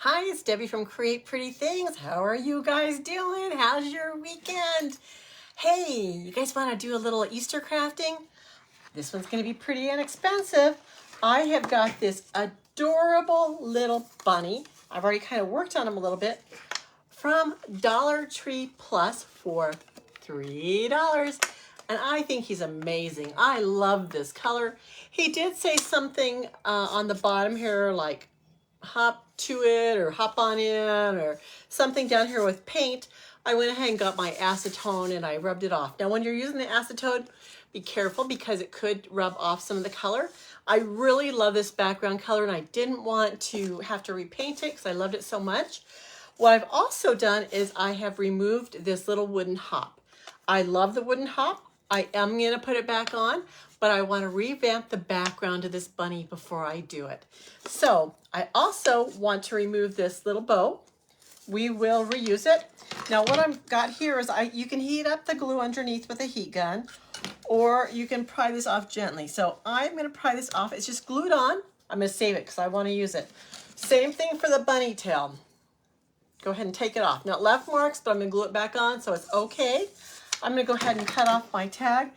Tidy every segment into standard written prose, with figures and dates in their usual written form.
Hi, it's Debbie from Create Pretty Things. How are you guys doing? How's your weekend? Hey, you guys want to do a little Easter crafting? This one's going to be pretty inexpensive. I have got this adorable little bunny. I've already kind of worked on him a little bit from Dollar Tree Plus for $3. And I think he's amazing. I love this color. He did say something on the bottom here like hop to it or hop on in or something down here with paint. I went ahead and got my acetone and I rubbed it off. Now when you're using the acetone, be careful because it could rub off some of the color. I really love this background color and I didn't want to have to repaint it because I loved it so much. What I've also done is I have removed this little wooden hop. I love the wooden hop. I am going to put it back on, but I want to revamp the background of this bunny before I do it. So I also want to remove this little bow. We will reuse it. Now what I've got here is you can heat up the glue underneath with a heat gun, or you can pry this off gently. So I'm going to pry this off. It's just glued on. I'm going to save it because I want to use it. Same thing for the bunny tail. Go ahead and take it off. Now it left marks, but I'm going to glue it back on so it's okay. I'm going to go ahead and cut off my tag.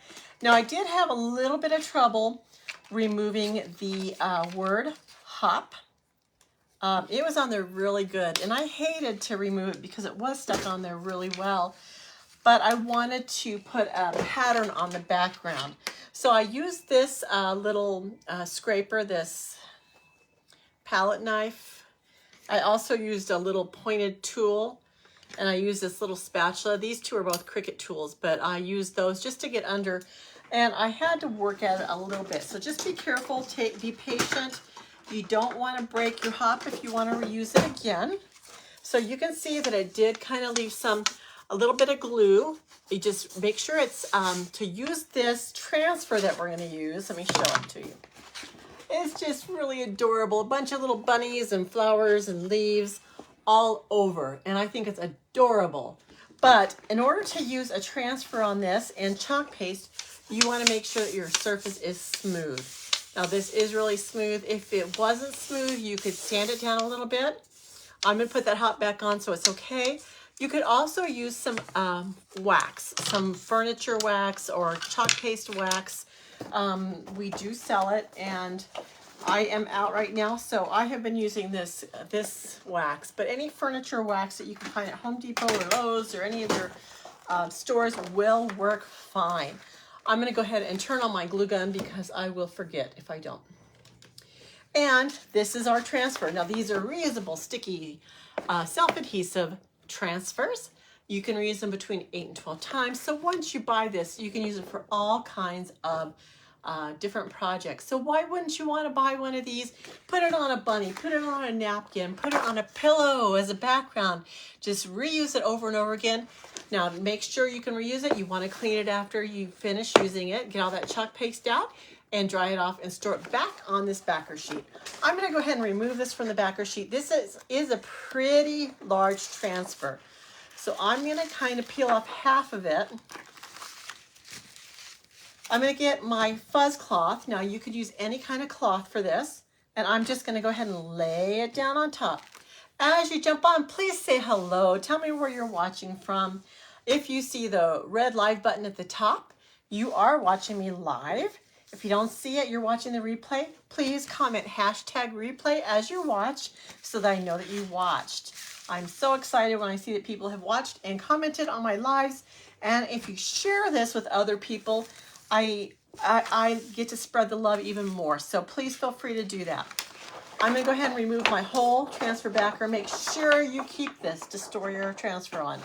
Now I did have a little bit of trouble removing the word hop. It was on there really good, and I hated to remove it because it was stuck on there really well, but I wanted to put a pattern on the background. So I used this little scraper, this palette knife. I also used a little pointed tool, and I used this little spatula. These two are both Cricut tools, but I used those just to get under, and I had to work at it a little bit. So just be careful, be patient. You don't want to break your hop if you want to reuse it again. So you can see that it did kind of leave a little bit of glue. You just make sure it's, to use this transfer that we're going to use, let me show it to you. It's just really adorable. A bunch of little bunnies and flowers and leaves all over, and I think it's adorable. But in order to use a transfer on this and chalk paste, you want to make sure that your surface is smooth. Now this is really smooth. If it wasn't smooth, you could sand it down a little bit. I'm going to put that hop back on so it's okay. You could also use some wax, some furniture wax or chalk paste wax. We do sell it, and I am out right now, so I have been using this wax, but any furniture wax that you can find at Home Depot or Lowe's or any of your stores will work fine. I'm going to go ahead and turn on my glue gun because I will forget if I don't. And this is our transfer. Now these are reusable, sticky, self-adhesive transfers. You can reuse them between 8 and 12 times. So once you buy this, you can use it for all kinds of different projects. So why wouldn't you want to buy one of these? Put it on a bunny, put it on a napkin, put it on a pillow as a background. Just reuse it over and over again. Now make sure you can reuse it. You want to clean it after you finish using it. Get all that chalk paste out and dry it off and store it back on this backer sheet. I'm going to go ahead and remove this from the backer sheet. This is a pretty large transfer. So I'm going to kind of peel off half of it. I'm going to get my fuzz cloth. Now you could use any kind of cloth for this, and I'm just going to go ahead and lay it down on top. As you jump on, please say hello. Tell me where you're watching from. If you see the red live button at the top, you are watching me live. If you don't see it, you're watching the replay, please comment #replay as you watch so that I know that you watched. I'm so excited when I see that people have watched and commented on my lives. And if you share this with other people, I get to spread the love even more. So please feel free to do that. I'm going to go ahead and remove my whole transfer backer. Make sure you keep this to store your transfer on.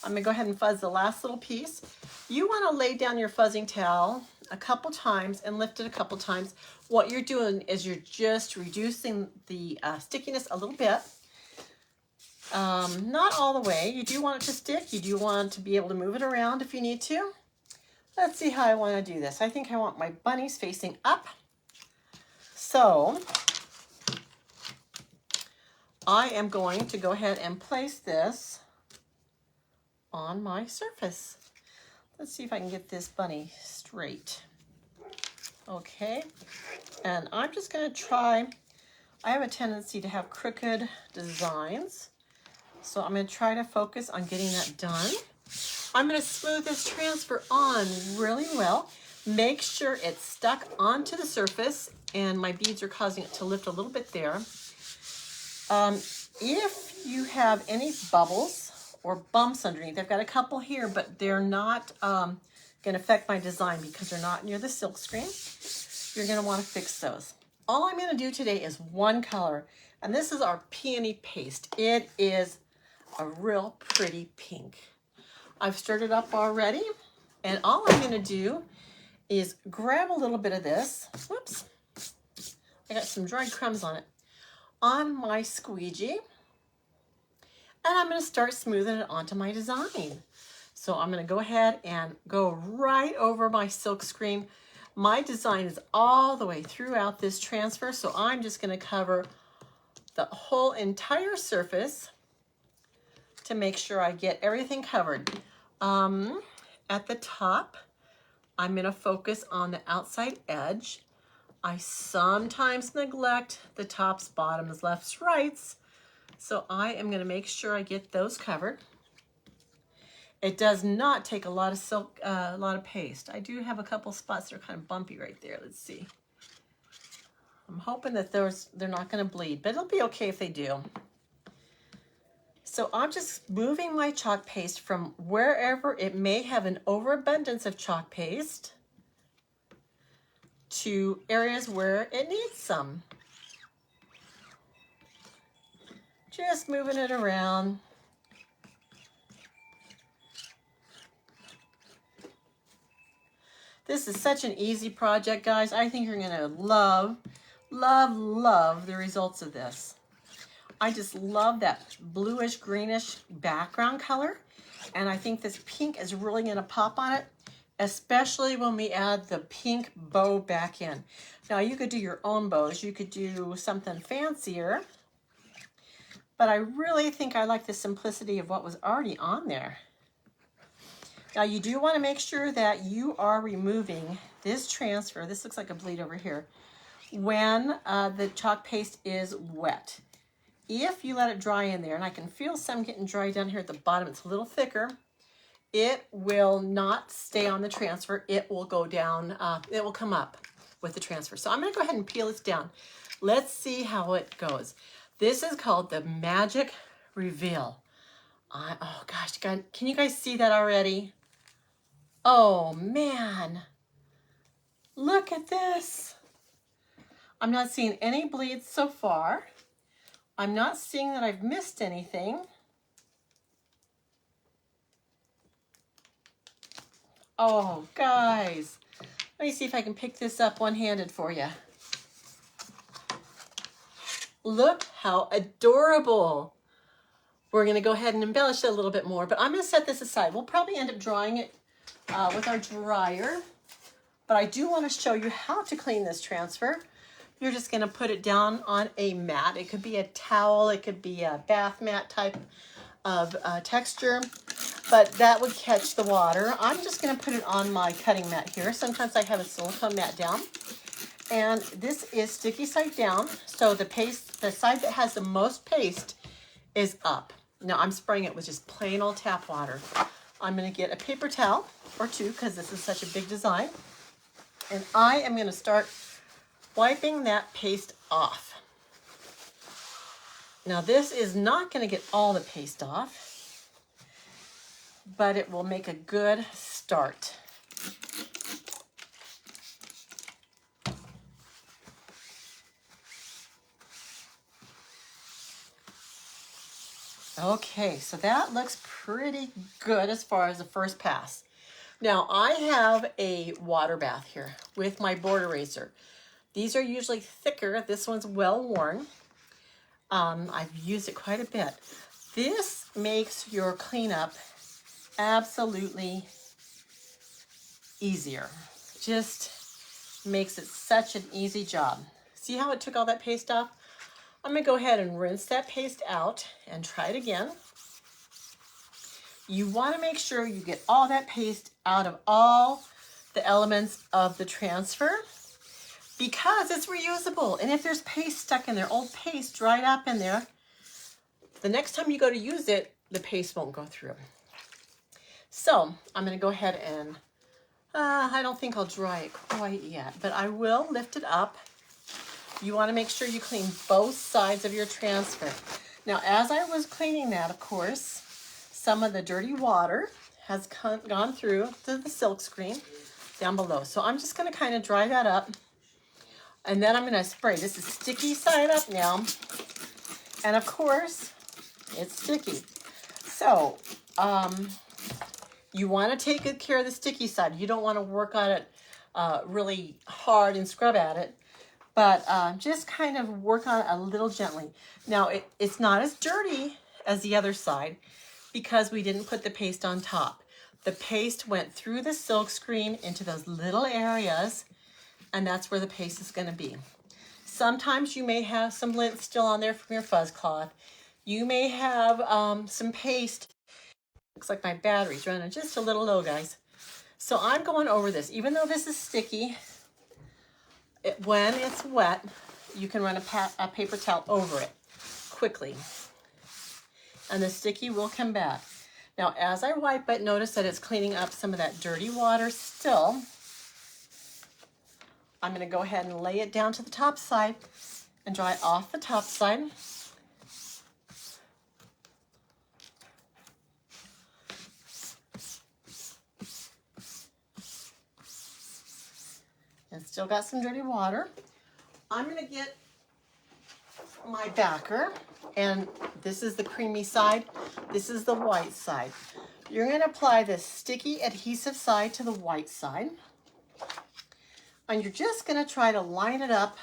I'm going to go ahead and fuzz the last little piece. You want to lay down your fuzzing towel a couple times and lift it a couple times. What you're doing is you're just reducing the stickiness a little bit. Not all the way. You do want it to stick. You do want to be able to move it around if you need to. Let's see how I want to do this. I think I want my bunnies facing up. So I am going to go ahead and place this on my surface. Let's see if I can get this bunny straight. Okay, and I'm just going to try I have a tendency to have crooked designs. So I'm going to try to focus on getting that done. I'm going to smooth this transfer on really well. Make sure it's stuck onto the surface, and my beads are causing it to lift a little bit there. If you have any bubbles or bumps underneath, I've got a couple here, but they're not going to affect my design because they're not near the silk screen. You're going to want to fix those. All I'm going to do today is one color, and this is our peony paste. It is a real pretty pink. I've stirred it up already, and all I'm going to do is grab a little bit of this. Whoops. I got some dried crumbs on it. On my squeegee, and I'm going to start smoothing it onto my design. So I'm going to go ahead and go right over my silk screen. My design is all the way throughout this transfer, so I'm just going to cover the whole entire surface to make sure I get everything covered. At the top, I'm going to focus on the outside edge. I sometimes neglect the tops, bottoms, lefts, rights. So I am going to make sure I get those covered. It does not take a lot of silk, a lot of paste. I do have a couple spots that are kind of bumpy right there. Let's see. I'm hoping that they're not going to bleed, but it'll be okay if they do. So I'm just moving my chalk paste from wherever it may have an overabundance of chalk paste to areas where it needs some. Just moving it around. This is such an easy project, guys. I think you're going to love, love, love the results of this. I just love that bluish greenish background color. And I think this pink is really going to pop on it, especially when we add the pink bow back in. Now you could do your own bows. You could do something fancier. But I really think I like the simplicity of what was already on there. Now you do want to make sure that you are removing this transfer. This looks like a bleed over here. When the chalk paste is wet. If you let it dry in there, and I can feel some getting dry down here at the bottom, it's a little thicker, it will not stay on the transfer. It will go down, it will come up with the transfer. So I'm going to go ahead and peel this down. Let's see how it goes. This is called the Magic Reveal. Oh gosh, God, can you guys see that already? Oh man, look at this. I'm not seeing any bleeds so far. I'm not seeing that I've missed anything. Oh, guys, let me see if I can pick this up one-handed for you. Look how adorable. We're going to go ahead and embellish it a little bit more, but I'm going to set this aside. We'll probably end up drying it with our dryer, but I do want to show you how to clean this transfer. You're just going to put it down on a mat. It could be a towel. It could be a bath mat type of texture, but that would catch the water. I'm just going to put it on my cutting mat here. Sometimes I have a silicone mat down. And this is sticky side down. So the paste, the side that has the most paste is up. Now I'm spraying it with just plain old tap water. I'm going to get a paper towel or two because this is such a big design. And I am going to start wiping that paste off. Now this is not going to get all the paste off, but it will make a good start. Okay, so that looks pretty good as far as the first pass. Now I have a water bath here with my board eraser. These are usually thicker. This one's well worn. I've used it quite a bit. This makes your cleanup absolutely easier. Just makes it such an easy job. See how it took all that paste off? I'm going to go ahead and rinse that paste out and try it again. You want to make sure you get all that paste out of all the elements of the transfer. because it's reusable. And if there's paste stuck in there, old paste dried up in there, the next time you go to use it, the paste won't go through. So I'm going to go ahead and, I don't think I'll dry it quite yet, but I will lift it up. You want to make sure you clean both sides of your transfer. Now, as I was cleaning that, of course, some of the dirty water has gone through to the silk screen down below. So I'm just going to kind of dry that up. And then I'm going to spray. This is sticky side up now. And of course, it's sticky. So you want to take good care of the sticky side. You don't want to work on it really hard and scrub at it. But just kind of work on it a little gently. Now, it's not as dirty as the other side because we didn't put the paste on top. The paste went through the silk screen into those little areas, and that's where the paste is going to be. Sometimes you may have some lint still on there from your fuzz cloth. You may have some paste. Looks like my battery's running just a little low, guys. So I'm going over this. Even though this is sticky, when it's wet, you can run a paper towel over it quickly. And the sticky will come back. Now, as I wipe it, notice that it's cleaning up some of that dirty water still. I'm going to go ahead and lay it down to the top side and dry it off the top side. And still got some dirty water. I'm going to get my backer, and this is the creamy side. This is the white side. You're going to apply this sticky adhesive side to the white side. And you're just going to try to line it up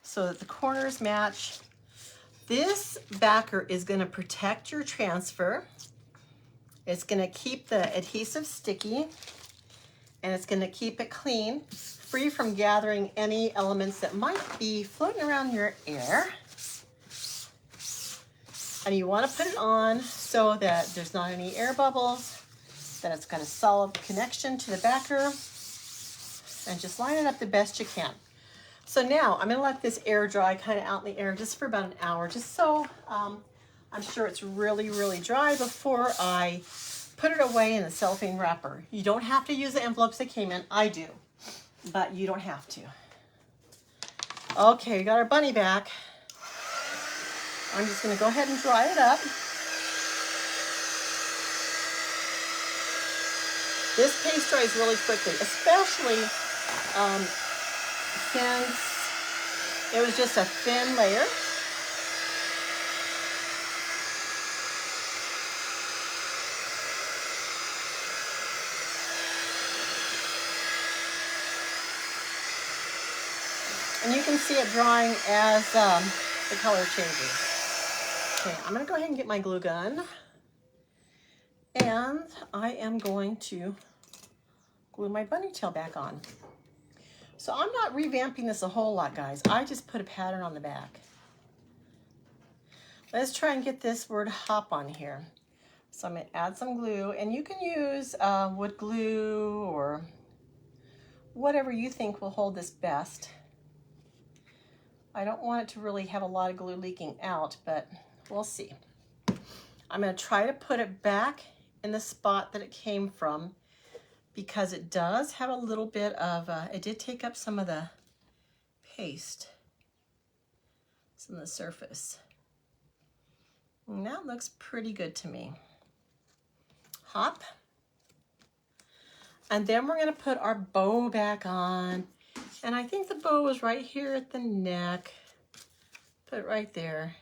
so that the corners match. This backer is going to protect your transfer. It's going to keep the adhesive sticky, and it's going to keep it clean, free from gathering any elements that might be floating around your air. And you want to put it on so that there's not any air bubbles, that it's got a solid connection to the backer, and just line it up the best you can. So now I'm going to let this air dry kind of out in the air just for about an hour, just so I'm sure it's really, really dry before I put it away in the cellophane wrapper. You don't have to use the envelopes that came in. I do, but you don't have to. Okay, we got our bunny back. I'm just going to go ahead and dry it up. This paste dries really quickly, especially since it was just a thin layer. And you can see it drying as the color changes. Okay, I'm going to go ahead and get my glue gun. And I am going to glue my bunny tail back on. So I'm not revamping this a whole lot, guys. I just put a pattern on the back. Let's try and get this word hop on here. So I'm going to add some glue, and you can use wood glue or whatever you think will hold this best. I don't want it to really have a lot of glue leaking out, but we'll see. I'm going to try to put it back in the spot that it came from, because it does have a little bit of, it did take up some of the paste. It's on the surface. And that looks pretty good to me. Hop. And then we're going to put our bow back on. And I think the bow is right here at the neck. Put it right there.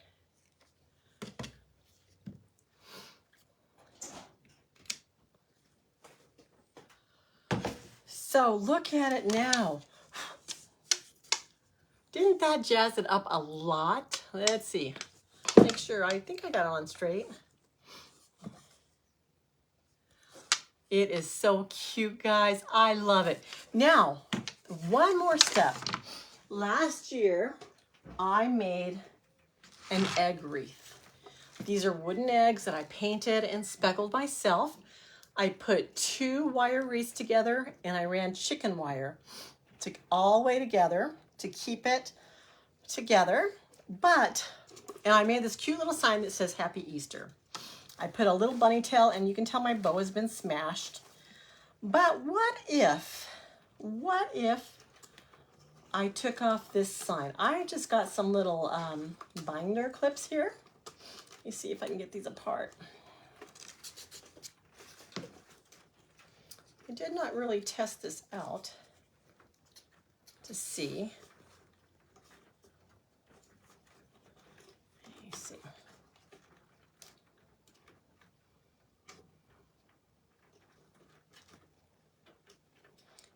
So look at it now. Didn't that jazz it up a lot? Let's see. Make sure, I think I got it on straight. It is so cute, guys. I love it. Now, one more step. Last year, I made an egg wreath. These are wooden eggs that I painted and speckled myself. I put 2 wire wreaths together, and I ran chicken wire all the way together to keep it together. And I made this cute little sign that says Happy Easter. I put a little bunny tail, and you can tell my bow has been smashed. But what if I took off this sign? I just got some little binder clips here. Let me see if I can get these apart. I did not really test this out to see. Let me see.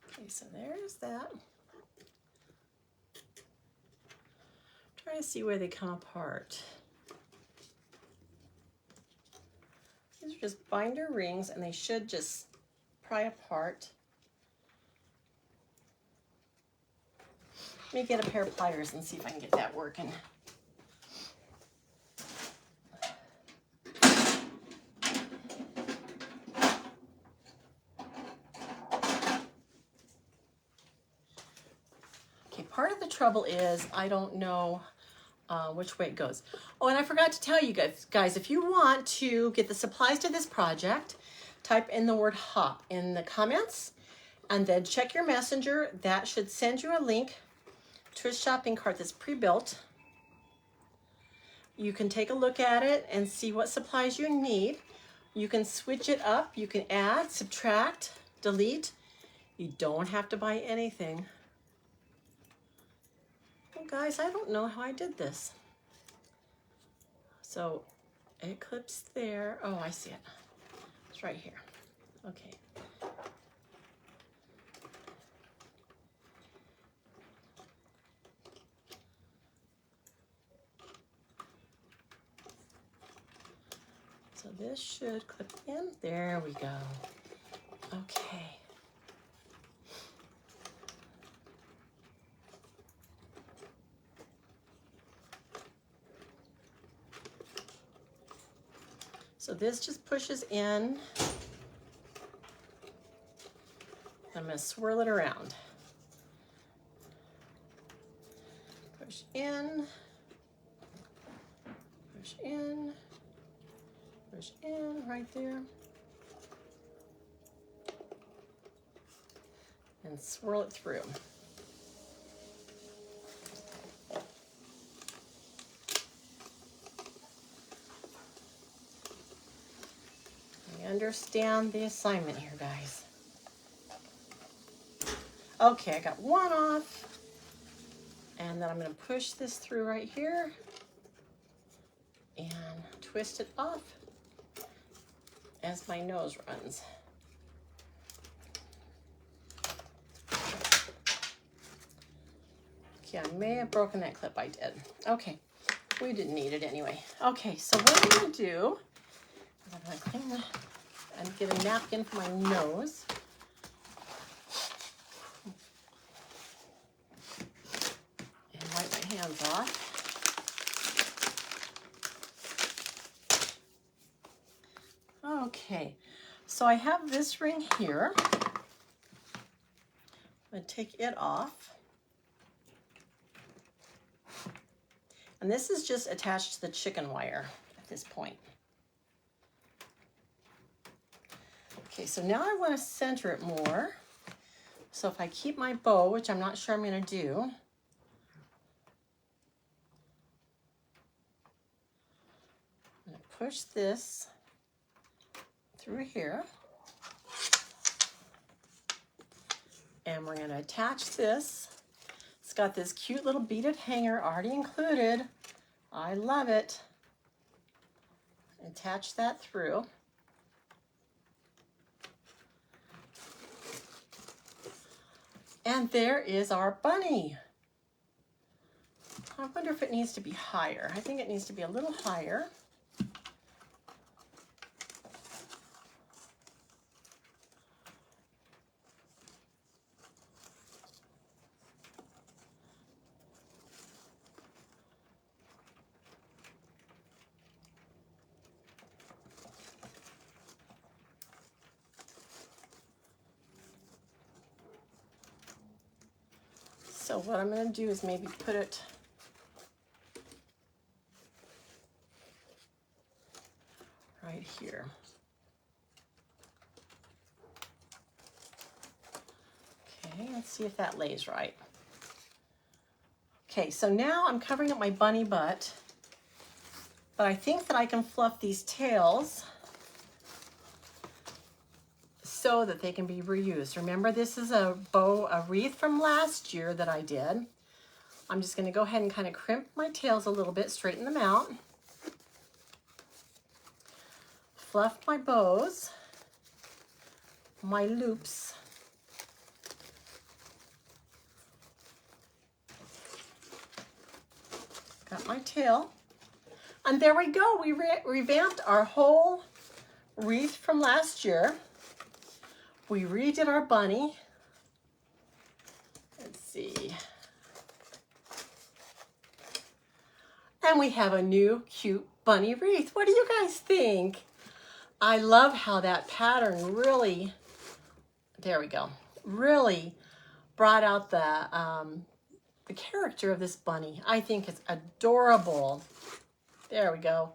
Okay, so there's that. Try to see where they come apart. These are just binder rings, and they should just pry apart. Let me get a pair of pliers and see if I can get that working. Okay, part of the trouble is I don't know which way it goes. Oh, and I forgot to tell you guys, if you want to get the supplies to this project, type in the word HOP in the comments, and then check your messenger. That should send you a link to a shopping cart that's pre-built. You can take a look at it and see what supplies you need. You can switch it up. You can add, subtract, delete. You don't have to buy anything. Well, guys, I don't know how I did this. So it clips there. Oh, I see it. It's right here. Okay. So this should clip in. There we go. Okay. So this just pushes in. I'm going to swirl it around. Push in, push in, push in right there. And swirl it through. You understand the assignment here, guys. Okay, I got one off. And then I'm going to push this through right here and twist it off as my nose runs. Okay, I may have broken that clip. I did. Okay, we didn't need it anyway. Okay, so what I'm going to do is I'm going to clean the and get a napkin for my nose. And wipe my hands off. Okay, so I have this ring here. I'm going to take it off. And this is just attached to the chicken wire at this point. Okay, so now I want to center it more. So if I keep my bow, which I'm not sure I'm going to do, I'm going to push this through here. And we're going to attach this. It's got this cute little beaded hanger already included. I love it. Attach that through. And there is our bunny. I wonder if it needs to be higher. I think it needs to be a little higher. So what I'm going to do is maybe put it right here. Okay, let's see if that lays right. Okay, so now I'm covering up my bunny butt, but I think that I can fluff these tails so that they can be reused. Remember, this is a wreath from last year that I did. I'm just going to go ahead and kind of crimp my tails a little bit, straighten them out, fluff my bows, my loops. Got my tail. And there we go. We revamped our whole wreath from last year. We redid our bunny. Let's see. And we have a new cute bunny wreath. What do you guys think? I love how that pattern really, there we go, really brought out the character of this bunny. I think it's adorable. There we go.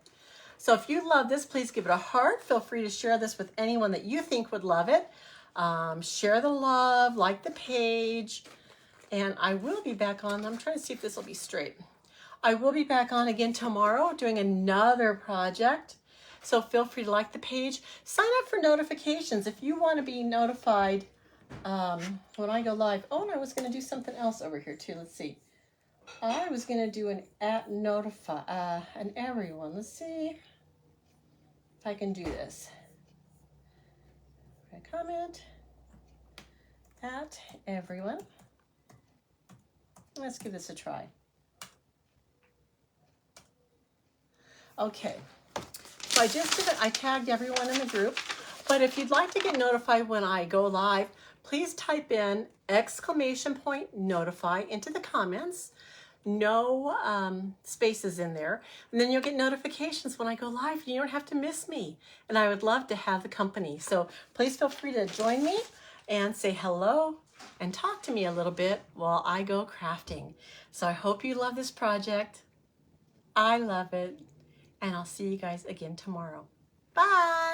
So if you love this, please give it a heart. Feel free to share this with anyone that you think would love it. Share the love, like the page, and I will be back on. I'm trying to see if this will be straight. I will be back on again tomorrow doing another project. So feel free to like the page. Sign up for notifications if you want to be notified when I go live. Oh, and I was going to do something else over here too. Let's see. I was going to do an everyone. Let's see if I can do this. Comment at everyone. Let's give this a try. Okay. So I just did it. I tagged everyone in the group. But if you'd like to get notified when I go live, please type in !notify into the comments. No spaces in there. And then you'll get notifications when I go live. You don't have to miss me. And I would love to have the company. So please feel free to join me and say hello and talk to me a little bit while I go crafting. So I hope you love this project. I love it. And I'll see you guys again tomorrow. Bye.